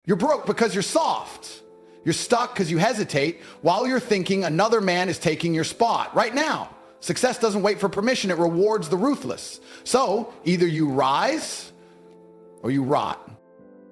You're broke because you're soft. You're stuck because you hesitate while you're thinking another man is taking your spot right now. Success doesn't wait for permission. It rewards the ruthless. So either you rise or you rot.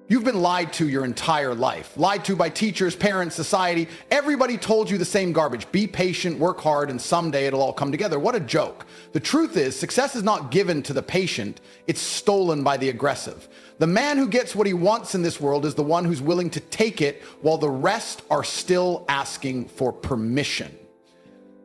You've been lied to your entire life. Lied to by teachers, parents, society. Everybody told you the same garbage. Be patient, work hard, and someday it'll all come together. What a joke. The truth is, success is not given to the patient. It's stolen by the aggressive. The man who gets what he wants in this world is the one who's willing to take it while the rest are still asking for permission.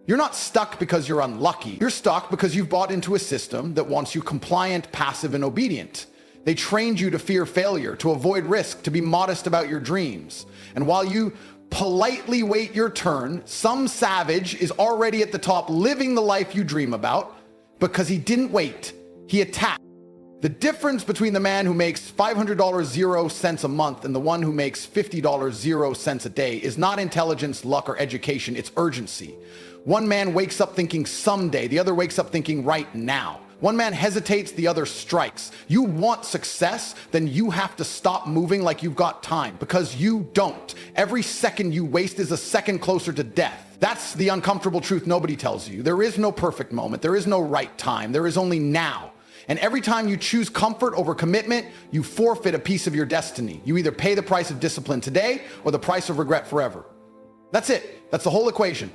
You're not stuck because you're unlucky. You're stuck because you've bought into a system that wants you compliant, passive, and obedient. They trained you to fear failure, to avoid risk, to be modest about your dreams. And while you politely wait your turn, some savage is already at the top living the life you dream about because he didn't wait. He attacked. The difference between the man who makes $500 0 cents a month and the one who makes $50 0 cents a day is not intelligence, luck, or education. It's urgency. One man wakes up thinking someday. The other wakes up thinking right now. One man hesitates, the other strikes. You want success, then you have to stop moving like you've got time, because you don't. Every second you waste is a second closer to death. That's the uncomfortable truth nobody tells you. There is no perfect moment. There is no right time. There is only now. And every time you choose comfort over commitment, you forfeit a piece of your destiny. You either pay the price of discipline today or the price of regret forever. That's it. That's the whole equation.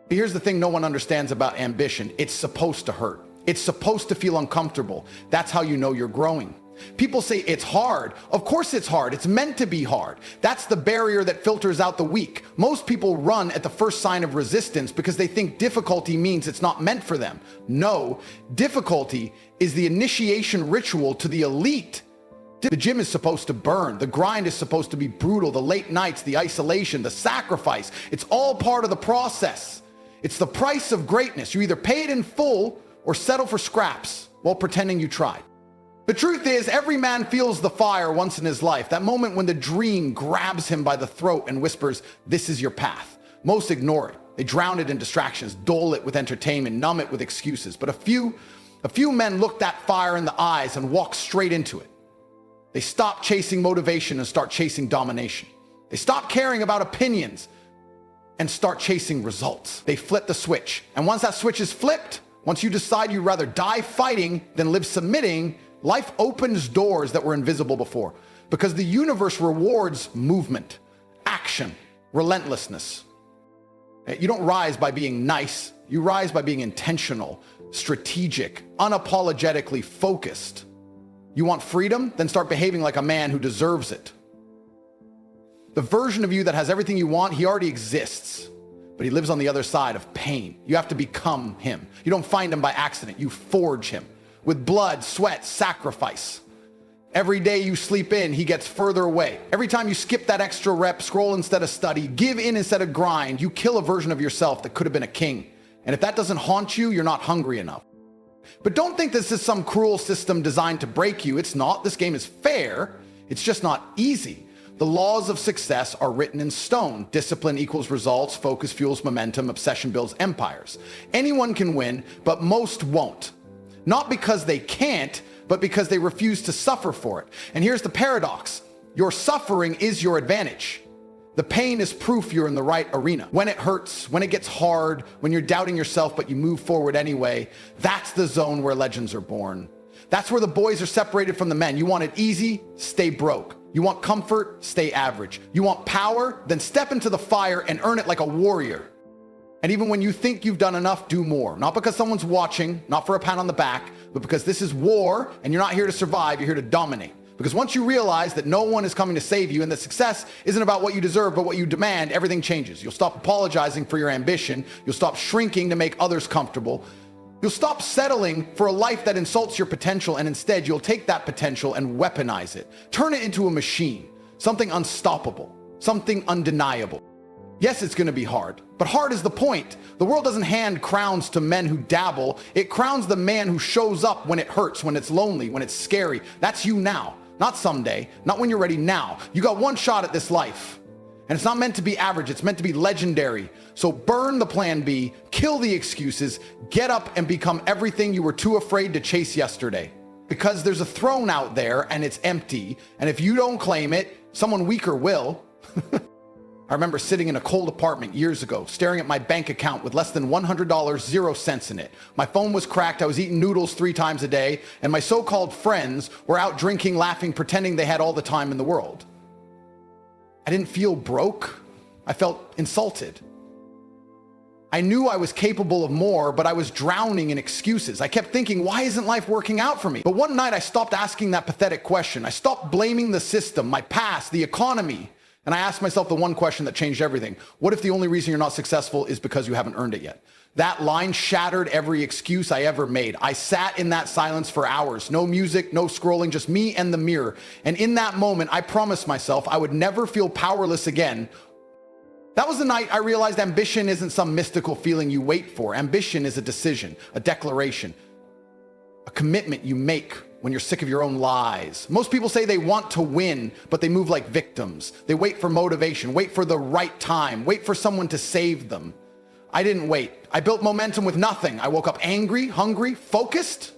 Here's the thing no one understands about ambition. It's supposed to hurt. It's supposed to feel uncomfortable. That's how you know you're growing. People say it's hard. Of course it's hard. It's meant to be hard. That's the barrier that filters out the weak. Most people run at the first sign of resistance because they think difficulty means it's not meant for them. No, difficulty is the initiation ritual to the elite. The gym is supposed to burn. The grind is supposed to be brutal. The late nights, the isolation, the sacrifice. It's all part of the process. It's the price of greatness. You either pay it in full or settle for scraps while pretending you tried. The truth is, every man feels the fire once in his life, that moment when the dream grabs him by the throat and whispers, "This is your path." Most ignore it. They drown it in distractions, dull it with entertainment, numb it with excuses. But a few men look that fire in the eyes and walk straight into it. They stop chasing motivation and start chasing domination. They stop caring about opinions and start chasing results. They flip the switch. And once that switch is flipped, once you decide you'd rather die fighting than live submitting, life opens doors that were invisible before, because the universe rewards movement, action, relentlessness. You don't rise by being nice. You rise by being intentional, strategic, unapologetically focused. You want freedom? Then start behaving like a man who deserves it. The version of you that has everything you want, he already exists, but he lives on the other side of pain. You have to become him. You don't find him by accident. You forge him with blood, sweat, sacrifice. Every day you sleep in, he gets further away. Every time you skip that extra rep, scroll instead of study, give in instead of grind, you kill a version of yourself that could have been a king. And if that doesn't haunt you, you're not hungry enough. But don't think this is some cruel system designed to break you. It's not. This game is fair. It's just not easy. The laws of success are written in stone. Discipline equals results, focus fuels momentum, obsession builds empires. Anyone can win, but most won't. Not because they can't, but because they refuse to suffer for it. And here's the paradox. Your suffering is your advantage. The pain is proof you're in the right arena. When it hurts, when it gets hard, when you're doubting yourself but you move forward anyway, that's the zone where legends are born. That's where the boys are separated from the men. You want it easy? Stay broke. You want comfort? Stay average. You want power? Then step into the fire and earn it like a warrior. And even when you think you've done enough, do more. Not because someone's watching, not for a pat on the back, but because this is war and you're not here to survive, you're here to dominate. Because once you realize that no one is coming to save you and that success isn't about what you deserve, but what you demand, everything changes. You'll stop apologizing for your ambition. You'll stop shrinking to make others comfortable. You'll stop settling for a life that insults your potential, and instead you'll take that potential and weaponize it. Turn it into a machine, something unstoppable, something undeniable. Yes, it's going to be hard, but hard is the point. The world doesn't hand crowns to men who dabble. It crowns the man who shows up when it hurts, when it's lonely, when it's scary. That's you now, not someday, not when you're ready now. You got one shot at this life. And it's not meant to be average, it's meant to be legendary. So burn the plan B, kill the excuses, get up and become everything you were too afraid to chase yesterday. Because there's a throne out there and it's empty, and if you don't claim it, Someone weaker will. I remember sitting in a cold apartment years ago, staring at my bank account with less than $100, 0 cents in it. My phone was cracked, I was eating noodles 3 times a day, and my so-called friends were out drinking, laughing, pretending they had all the time in the world. I didn't feel broke. I felt insulted. I knew I was capable of more, but I was drowning in excuses. I kept thinking, why isn't life working out for me? But one night I stopped asking that pathetic question. I stopped blaming the system, my past, the economy. And I asked myself the one question that changed everything. What if the only reason you're not successful is because you haven't earned it yet? That line shattered every excuse I ever made. I sat in that silence for hours. No music, no scrolling, just me and the mirror. And in that moment, I promised myself I would never feel powerless again. That was the night I realized ambition isn't some mystical feeling you wait for. Ambition is a decision, a declaration, a commitment you make when you're sick of your own lies. Most people say they want to win, but they move like victims. They wait for motivation, wait for the right time, wait for someone to save them. I didn't wait. I built momentum with nothing. I woke up angry, hungry, focused.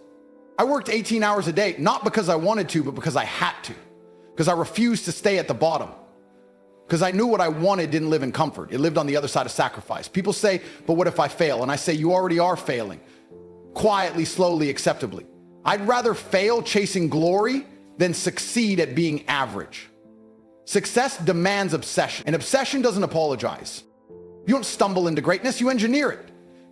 I worked 18 hours a day, not because I wanted to, but because I had to. Because I refused to stay at the bottom. Because I knew what I wanted didn't live in comfort. It lived on the other side of sacrifice. People say, but what if I fail? And I say, you already are failing. Quietly, slowly, acceptably. I'd rather fail chasing glory than succeed at being average. Success demands obsession, and obsession doesn't apologize. You don't stumble into greatness, you engineer it.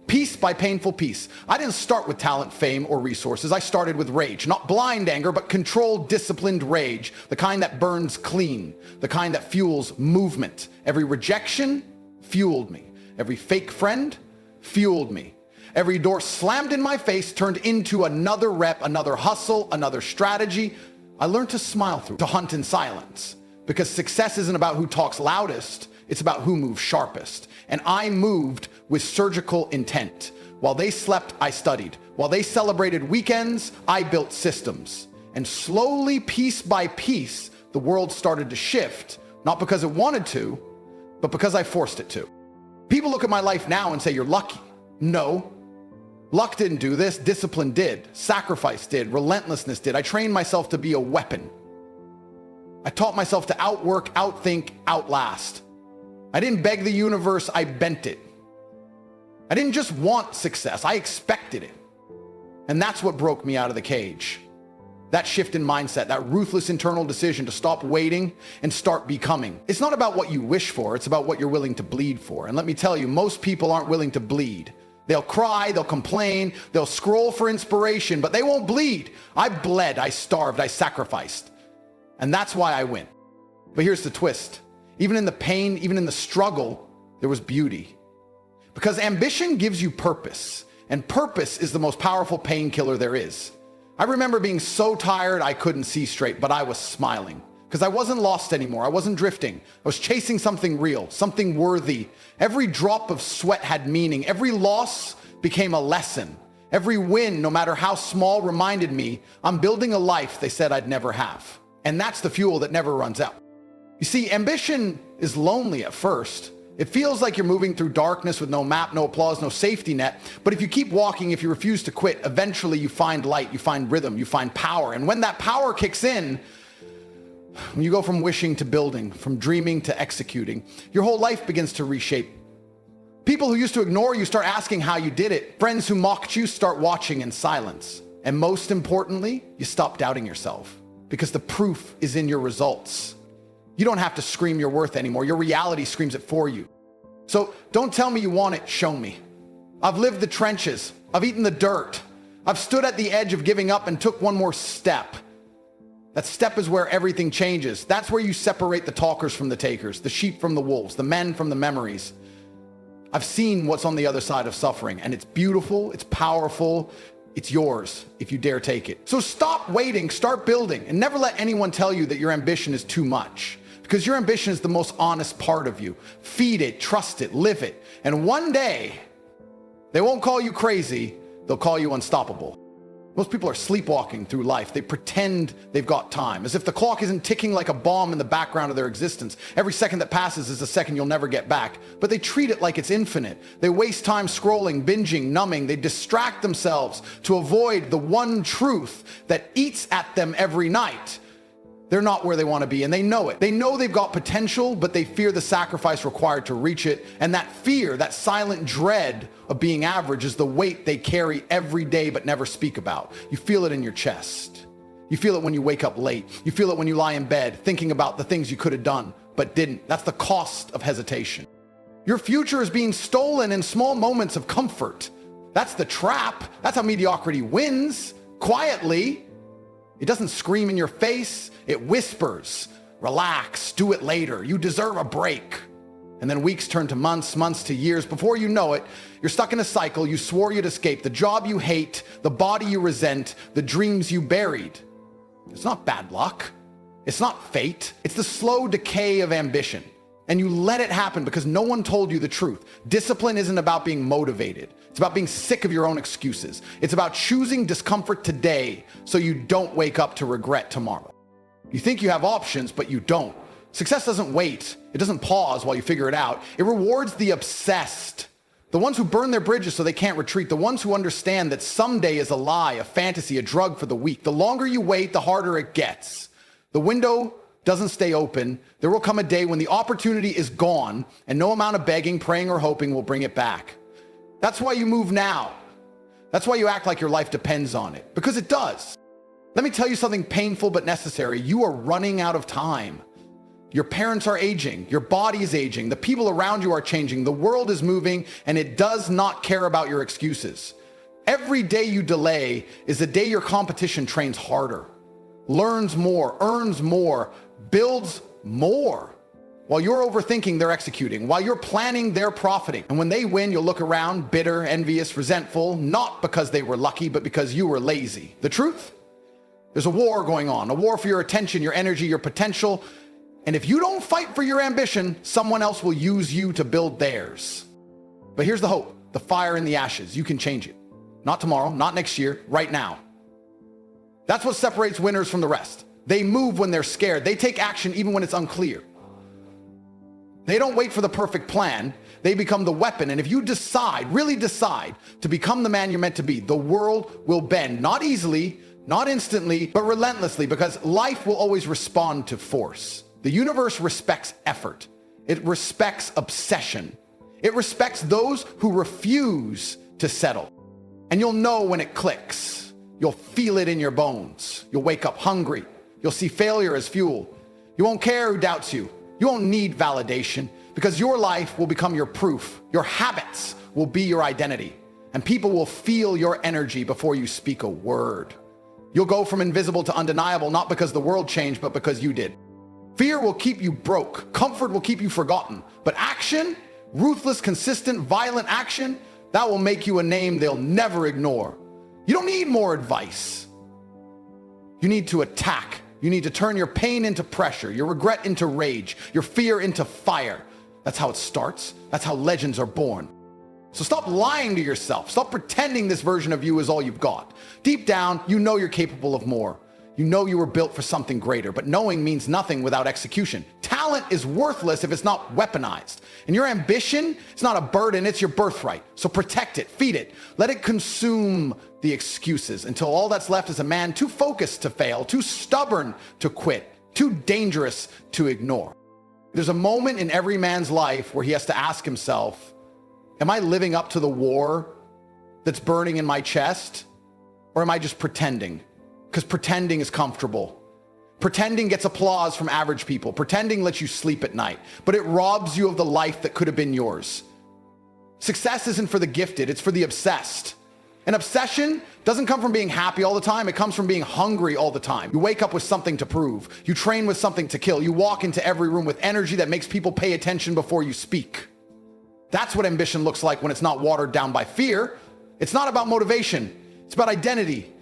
Piece by painful piece. I didn't start with talent, fame, or resources. I started with rage. Not blind anger, but controlled, disciplined rage. The kind that burns clean. The kind that fuels movement. Every rejection fueled me. Every fake friend fueled me. Every door slammed in my face turned into another rep, another hustle, another strategy. I learned to smile through, to hunt in silence. Because success isn't about who talks loudest, it's about who moves sharpest. And I moved with surgical intent. While they slept, I studied. While they celebrated weekends, I built systems. And slowly, piece by piece, the world started to shift, not because it wanted to, but because I forced it to. People look at my life now and say, you're lucky. No. Luck didn't do this, discipline did, sacrifice did, relentlessness did. I trained myself to be a weapon. I taught myself to outwork, outthink, outlast. I didn't beg the universe, I bent it. I didn't just want success, I expected it. And that's what broke me out of the cage. That shift in mindset, that ruthless internal decision to stop waiting and start becoming. It's not about what you wish for, it's about what you're willing to bleed for. And let me tell you, most people aren't willing to bleed. They'll cry, they'll complain, they'll scroll for inspiration, but they won't bleed. I bled, I starved, I sacrificed. And that's why I win. But here's the twist. Even in the pain, even in the struggle, there was beauty. Because ambition gives you purpose, and purpose is the most powerful painkiller there is. I remember being so tired I couldn't see straight, but I was smiling. Because I wasn't lost anymore, I wasn't drifting. I was chasing something real, something worthy. Every drop of sweat had meaning. Every loss became a lesson. Every win, no matter how small, reminded me I'm building a life they said I'd never have. And that's the fuel that never runs out. You see, ambition is lonely at first. It feels like you're moving through darkness with no map, no applause, no safety net. But if you keep walking, if you refuse to quit, eventually you find light, you find rhythm, you find power. And when that power kicks in, when you go from wishing to building, from dreaming to executing, your whole life begins to reshape. People who used to ignore you start asking how you did it. Friends who mocked you start watching in silence. And most importantly, you stop doubting yourself because the proof is in your results. You don't have to scream your worth anymore. Your reality screams it for you. So don't tell me you want it, show me. I've lived the trenches. I've eaten the dirt. I've stood at the edge of giving up and took one more step. That step is where everything changes. That's where you separate the talkers from the takers, the sheep from the wolves, the men from the memories. I've seen what's on the other side of suffering, and it's beautiful, it's powerful, it's yours if you dare take it. So stop waiting, start building, and never let anyone tell you that your ambition is too much, because your ambition is the most honest part of you. Feed it, trust it, live it, and one day, they won't call you crazy, they'll call you unstoppable. Most people are sleepwalking through life. They pretend they've got time, as if the clock isn't ticking like a bomb in the background of their existence. Every second that passes is a second you'll never get back. But they treat it like it's infinite. They waste time scrolling, binging, numbing. They distract themselves to avoid the one truth that eats at them every night. They're not where they want to be, and they know it. They know they've got potential, but they fear the sacrifice required to reach it. And that fear, that silent dread of being average, is the weight they carry every day but never speak about. You feel it in your chest. You feel it when you wake up late. You feel it when you lie in bed thinking about the things you could have done but didn't. That's the cost of hesitation. Your future is being stolen in small moments of comfort. That's the trap. That's how mediocrity wins. Quietly. It doesn't scream in your face. It whispers, relax, do it later. You deserve a break. And then weeks turn to months, months to years. Before you know it, you're stuck in a cycle you swore you'd escape, the job you hate, the body you resent, the dreams you buried. It's not bad luck. It's not fate. It's the slow decay of ambition. And you let it happen because no one told you the truth. Discipline isn't about being motivated. It's about being sick of your own excuses. It's about choosing discomfort today so you don't wake up to regret tomorrow. You think you have options, but you don't. Success doesn't wait. It doesn't pause while you figure it out. It rewards the obsessed. The ones who burn their bridges so they can't retreat. The ones who understand that someday is a lie, a fantasy, a drug for the weak. The longer you wait, the harder it gets. The window doesn't stay open. There will come a day when the opportunity is gone and no amount of begging, praying, or hoping will bring it back. That's why you move now. That's why you act like your life depends on it, because it does. Let me tell you something painful but necessary. You are running out of time. Your parents are aging. Your body is aging. The people around you are changing. The world is moving, and it does not care about your excuses. Every day you delay is the day your competition trains harder, learns more, earns more, builds more. While you're overthinking, they're executing. While you're planning, they're profiting. And when they win, you'll look around bitter, envious, resentful, not because they were lucky, but because you were lazy. The truth? There's a war going on, a war for your attention, your energy, your potential. And if you don't fight for your ambition, someone else will use you to build theirs. But here's the hope, the fire in the ashes. You can change it. Not tomorrow, not next year, right now. That's what separates winners from the rest. They move when they're scared. They take action even when it's unclear. They don't wait for the perfect plan. They become the weapon. And if you decide, really decide, to become the man you're meant to be, the world will bend. Not easily, not instantly, but relentlessly, because life will always respond to force. The universe respects effort. It respects obsession. It respects those who refuse to settle. And you'll know when it clicks. You'll feel it in your bones. You'll wake up hungry. You'll see failure as fuel. You won't care who doubts you. You won't need validation, because your life will become your proof. Your habits will be your identity. And people will feel your energy before you speak a word. You'll go from invisible to undeniable, not because the world changed, but because you did. Fear will keep you broke. Comfort will keep you forgotten. But action, ruthless, consistent, violent action, that will make you a name they'll never ignore. You don't need more advice. You need to attack. You need to turn your pain into pressure, your regret into rage, your fear into fire. That's how it starts. That's how legends are born. So stop lying to yourself. Stop pretending this version of you is all you've got. Deep down, you know you're capable of more. You know you were built for something greater, but knowing means nothing without execution. Talent is worthless if it's not weaponized. And your ambition, it's not a burden, it's your birthright. So protect it, feed it, let it consume the excuses until all that's left is a man too focused to fail, too stubborn to quit, too dangerous to ignore. There's a moment in every man's life where he has to ask himself, am I living up to the war that's burning in my chest? Or am I just pretending? Because pretending is comfortable. Pretending gets applause from average people. Pretending lets you sleep at night, but it robs you of the life that could have been yours. Success isn't for the gifted, it's for the obsessed. An obsession doesn't come from being happy all the time. It comes from being hungry all the time. You wake up with something to prove. You train with something to kill. You walk into every room with energy that makes people pay attention before you speak. That's what ambition looks like when it's not watered down by fear. It's not about motivation. It's about identity.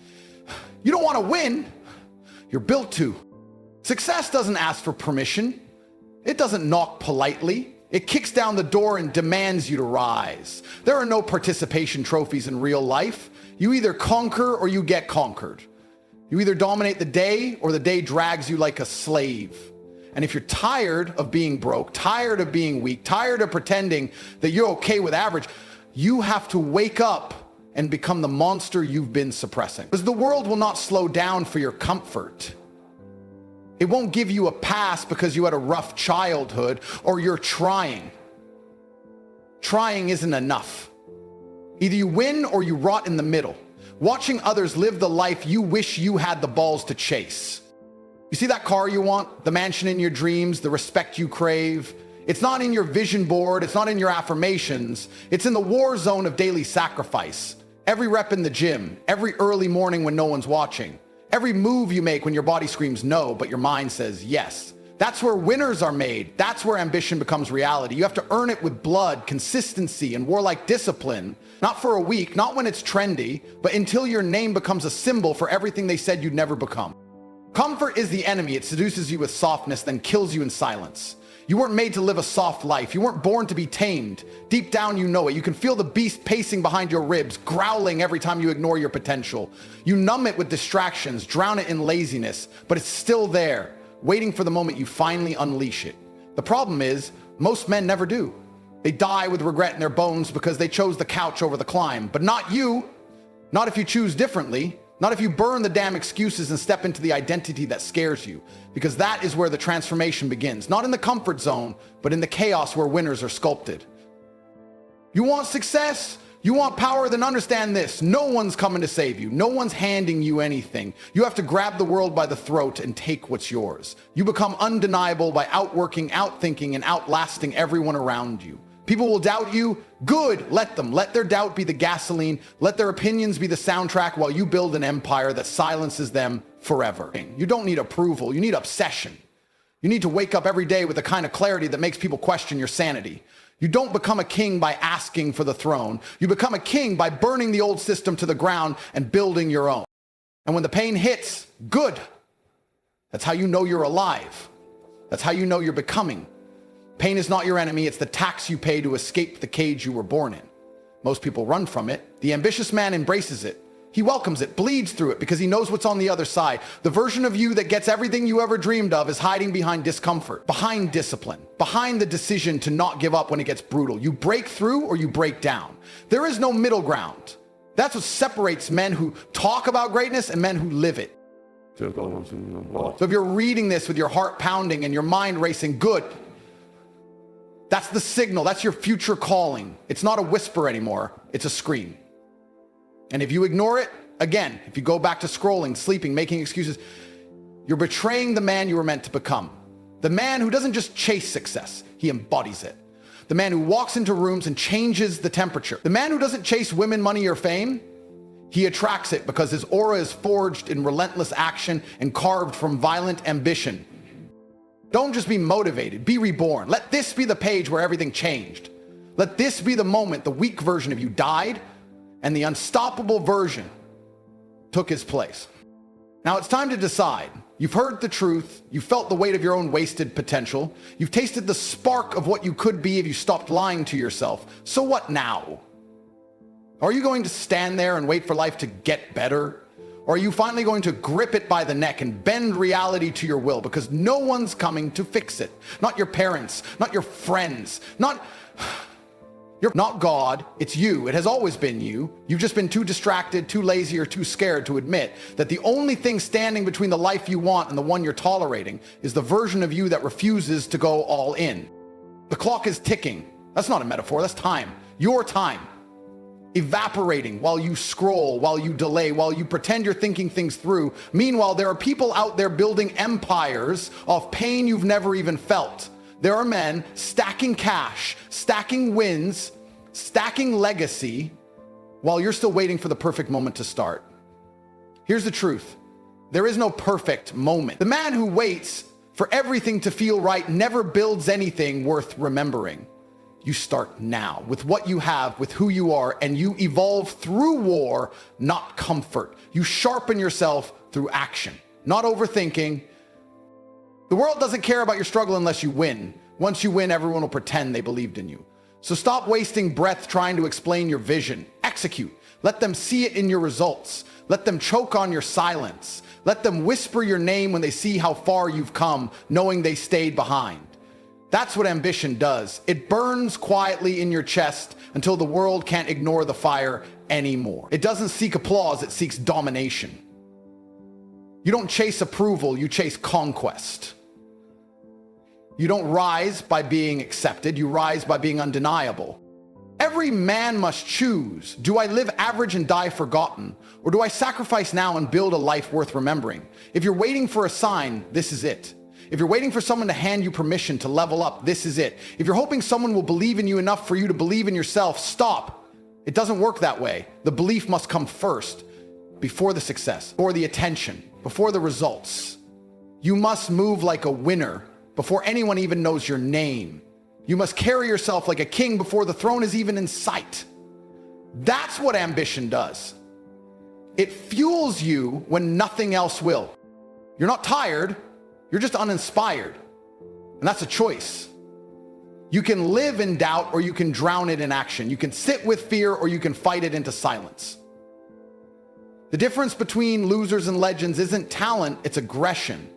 You don't want to win. You're built to. Success doesn't ask for permission. It doesn't knock politely. It kicks down the door and demands you to rise. There are no participation trophies in real life. You either conquer or you get conquered. You either dominate the day or the day drags you like a slave. And if you're tired of being broke, tired of being weak, tired of pretending that you're okay with average, you have to wake up and become the monster you've been suppressing. Because the world will not slow down for your comfort. It won't give you a pass because you had a rough childhood or you're trying. Trying isn't enough. Either you win or you rot in the middle, watching others live the life you wish you had the balls to chase. You see that car you want, the mansion in your dreams, the respect you crave? It's not in your vision board, it's not in your affirmations, it's in the war zone of daily sacrifice. Every rep in the gym, every early morning when no one's watching, every move you make when your body screams no, but your mind says yes. That's where winners are made. That's where ambition becomes reality. You have to earn it with blood, consistency, and warlike discipline. Not for a week, not when it's trendy, but until your name becomes a symbol for everything they said you'd never become. Comfort is the enemy. It seduces you with softness, then kills you in silence. You weren't made to live a soft life. You weren't born to be tamed. Deep down, you know it. You can feel the beast pacing behind your ribs, growling every time you ignore your potential. You numb it with distractions, drown it in laziness, but it's still there, waiting for the moment you finally unleash it. The problem is, most men never do. They die with regret in their bones because they chose the couch over the climb, but not you. Not if you choose differently. Not if you burn the damn excuses and step into the identity that scares you, because that is where the transformation begins. Not in the comfort zone, but in the chaos where winners are sculpted. You want success? You want power? Then understand this. No one's coming to save you. No one's handing you anything. You have to grab the world by the throat and take what's yours. You become undeniable by outworking, outthinking, and outlasting everyone around you. People will doubt you. Good, let them. Let their doubt be the gasoline. Let their opinions be the soundtrack while you build an empire that silences them forever. You don't need approval. You need obsession. You need to wake up every day with the kind of clarity that makes people question your sanity. You don't become a king by asking for the throne. You become a king by burning the old system to the ground and building your own. And when the pain hits, good. That's how you know you're alive. That's how you know you're becoming. Pain is not your enemy. It's the tax you pay to escape the cage you were born in. Most people run from it. The ambitious man embraces it. He welcomes it, bleeds through it because he knows what's on the other side. The version of you that gets everything you ever dreamed of is hiding behind discomfort, behind discipline, behind the decision to not give up when it gets brutal. You break through or you break down. There is no middle ground. That's what separates men who talk about greatness and men who live it. So if you're reading this with your heart pounding and your mind racing, good. That's the signal. That's your future calling. It's not a whisper anymore. It's a scream. And if you ignore it, again, if you go back to scrolling, sleeping, making excuses, you're betraying the man you were meant to become. The man who doesn't just chase success, he embodies it. The man who walks into rooms and changes the temperature. The man who doesn't chase women, money, or fame, he attracts it because his aura is forged in relentless action and carved from violent ambition. Don't just be motivated, be reborn. Let this be the page where everything changed. Let this be the moment the weak version of you died and the unstoppable version took his place. Now it's time to decide. You've heard the truth. You felt the weight of your own wasted potential. You've tasted the spark of what you could be if you stopped lying to yourself. So what now? Are you going to stand there and wait for life to get better? Or are you finally going to grip it by the neck and bend reality to your will? Because no one's coming to fix it. Not your parents, not your friends, not God, it's you. It has always been you. You've just been too distracted, too lazy, or too scared to admit that the only thing standing between the life you want and the one you're tolerating is the version of you that refuses to go all in. The clock is ticking. That's not a metaphor, that's time. Your time. Evaporating while you scroll, while you delay, while you pretend you're thinking things through. Meanwhile, there are people out there building empires of pain you've never even felt. There are men stacking cash, stacking wins, stacking legacy, while you're still waiting for the perfect moment to start. Here's the truth. There is no perfect moment. The man who waits for everything to feel right never builds anything worth remembering. You start now with what you have, with who you are, and you evolve through war, not comfort. You sharpen yourself through action, not overthinking. The world doesn't care about your struggle unless you win. Once you win, everyone will pretend they believed in you. So stop wasting breath trying to explain your vision. Execute. Let them see it in your results. Let them choke on your silence. Let them whisper your name when they see how far you've come, knowing they stayed behind. That's what ambition does. It burns quietly in your chest until the world can't ignore the fire anymore. It doesn't seek applause, it seeks domination. You don't chase approval, you chase conquest. You don't rise by being accepted, you rise by being undeniable. Every man must choose. Do I live average and die forgotten? Or do I sacrifice now and build a life worth remembering? If you're waiting for a sign, this is it. If you're waiting for someone to hand you permission to level up, this is it. If you're hoping someone will believe in you enough for you to believe in yourself, stop. It doesn't work that way. The belief must come first, before the success, or the attention, before the results. You must move like a winner before anyone even knows your name. You must carry yourself like a king before the throne is even in sight. That's what ambition does. It fuels you when nothing else will. You're not tired, you're just uninspired. And that's a choice. You can live in doubt or you can drown it in action. You can sit with fear or you can fight it into silence. The difference between losers and legends isn't talent, it's aggression.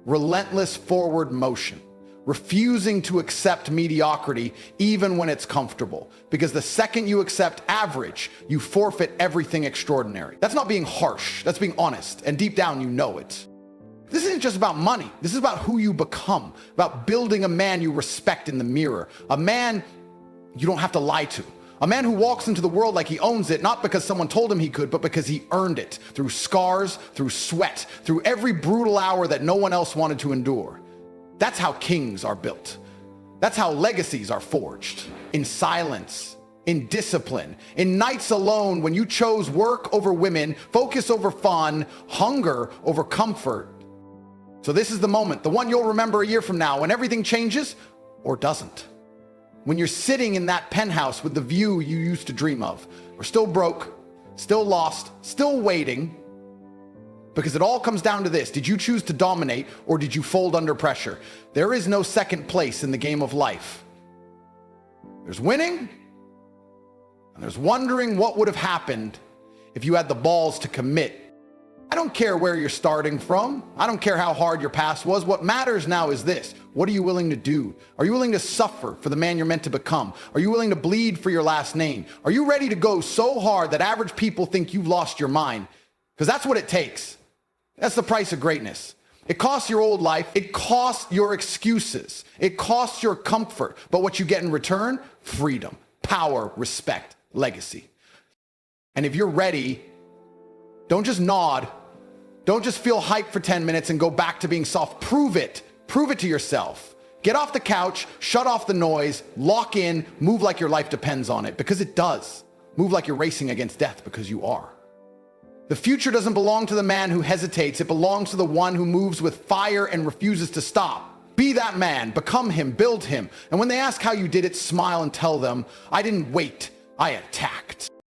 Relentless forward motion. Refusing to accept mediocrity even when it's comfortable. Because the second you accept average, you forfeit everything extraordinary. That's not being harsh, that's being honest, and deep down you know it. This isn't just about money, this is about who you become, about building a man you respect in the mirror, a man you don't have to lie to. A man who walks into the world like he owns it, not because someone told him he could, but because he earned it, through scars, through sweat, through every brutal hour that no one else wanted to endure. That's how kings are built. That's how legacies are forged. In silence, in discipline, in nights alone when you chose work over women, focus over fun, hunger over comfort. So this is the moment, the one you'll remember a year from now when everything changes or doesn't. When you're sitting in that penthouse with the view you used to dream of, or still broke, still lost, still waiting, because it all comes down to this. Did you choose to dominate or did you fold under pressure? There is no second place in the game of life. There's winning, and there's wondering what would have happened if you had the balls to commit. I don't care where you're starting from. I don't care how hard your past was. What matters now is this. What are you willing to do? Are you willing to suffer for the man you're meant to become? Are you willing to bleed for your last name? Are you ready to go so hard that average people think you've lost your mind? Because that's what it takes. That's the price of greatness. It costs your old life. It costs your excuses. It costs your comfort. But what you get in return? Freedom, power, respect, legacy. And if you're ready, don't just nod. Don't just feel hyped for 10 minutes and go back to being soft. Prove it. Prove it to yourself. Get off the couch, shut off the noise, lock in, move like your life depends on it, because it does. Move like you're racing against death, because you are. The future doesn't belong to the man who hesitates. It belongs to the one who moves with fire and refuses to stop. Be that man, become him, build him. And when they ask how you did it, smile and tell them, I didn't wait, I attacked.